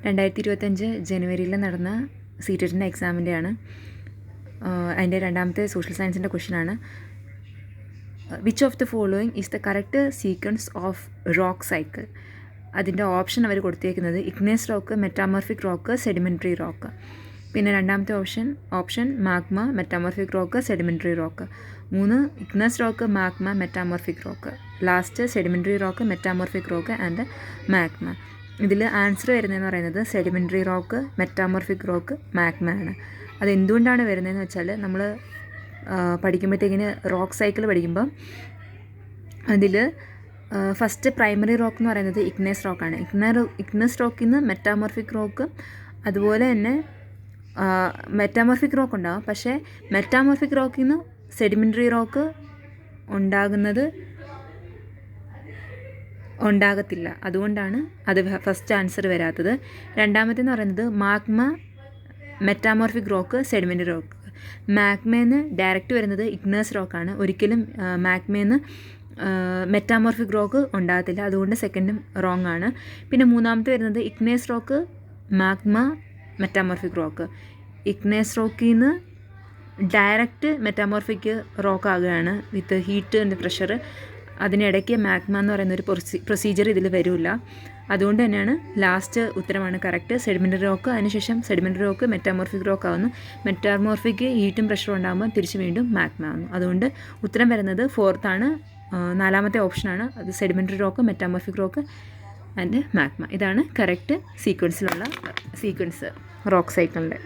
2025 ജനുവരിയിൽ നടന്ന സീറ്ററ്റിൻ്റെ എക്സാമിൻ്റെയാണ്. അതിൻ്റെ രണ്ടാമത്തെ സോഷ്യൽ സയൻസിൻ്റെ ക്വസ്റ്റ്യനാണ്. Which of the following is the correct sequence of rock cycle? അതിൻ്റെ ഓപ്ഷൻ അവർ കൊടുത്തേക്കുന്നത് igneous rock, metamorphic rock, sedimentary rock. പിന്നെ രണ്ടാമത്തെ option magma, metamorphic rock, sedimentary rock. 3 ഇഗ്നസ് rock, magma, metamorphic rock. Last sedimentary rock, metamorphic rock and magma. ഇതിൽ answer വരുന്നതെന്ന് പറയുന്നത് sedimentary rock, metamorphic rock, magma ആണ്. അതെന്തുകൊണ്ടാണ് വരുന്നതെന്ന് വെച്ചാൽ നമ്മൾ പഠിക്കുമ്പോഴത്തേക്കിന് റോക്ക് സൈക്കിൾ പഠിക്കുമ്പം അതിൽ ഫസ്റ്റ് പ്രൈമറി റോക്ക് എന്ന് പറയുന്നത് ഇഗ്നസ് റോക്കാണ്. ഇഗ്നസ് റോക്കിൽ നിന്ന് മെറ്റാമോർഫിക് റോക്ക്, അതുപോലെ തന്നെ മെറ്റാമോർഫിക് റോക്ക് ഉണ്ടാകും. പക്ഷേ മെറ്റാമോർഫിക് റോക്കിൽ നിന്ന് സെഡിമെൻ്ററി റോക്ക് ഉണ്ടാകത്തില്ല. അതുകൊണ്ടാണ് അത് ഫസ്റ്റ് ആൻസർ വരാത്തത്. രണ്ടാമത്തെന്ന് പറയുന്നത് magma, metamorphic rock, sedimentary rock. മാഗ്മേന്ന് ഡയറക്റ്റ് വരുന്നത് ഇഗ്നസ് റോക്കാണ്. ഒരിക്കലും മാഗ്മേന്ന് മെറ്റാമോർഫിക് റോക്ക് ഉണ്ടാകത്തില്ല. അതുകൊണ്ട് സെക്കൻഡും റോങ് ആണ്. പിന്നെ മൂന്നാമത്തെ വരുന്നത് igneous rock, magma, metamorphic rock. Igneous റോക്കിൽ നിന്ന് ഡയറക്റ്റ് മെറ്റാമോർഫിക് റോക്ക് ആകുകയാണ് വിത്ത് ഹീറ്റ് ആൻഡ് പ്രഷർ. അതിനിടയ്ക്ക് മാഗ്മ എന്ന് പറയുന്ന ഒരു പ്രൊസീജിയർ ഇതിൽ വരില്ല. അതുകൊണ്ട് തന്നെയാണ് ലാസ്റ്റ് ഉത്തരമാണ് കറക്റ്റ്. സെഡിമെൻ്ററി റോക്ക്, അതിനുശേഷം സെഡിമെൻ്ററി റോക്ക് മെറ്റാമോർഫിക് റോക്ക് ആവുന്നു. മെറ്റാമോർഫിക് ഹീറ്റും പ്രഷറും ഉണ്ടാകുമ്പോൾ തിരിച്ച് വീണ്ടും മാഗ്മ ആവുന്നു. അതുകൊണ്ട് ഉത്തരം വരുന്നത് 4th ആണ്, 4ാമത്തെ ഓപ്ഷനാണ്. അത് sedimentary rock, metamorphic rock and magma. ഇതാണ് കറക്റ്റ് സീക്വൻസ് റോക്ക് സൈക്കിളിൻ്റെ.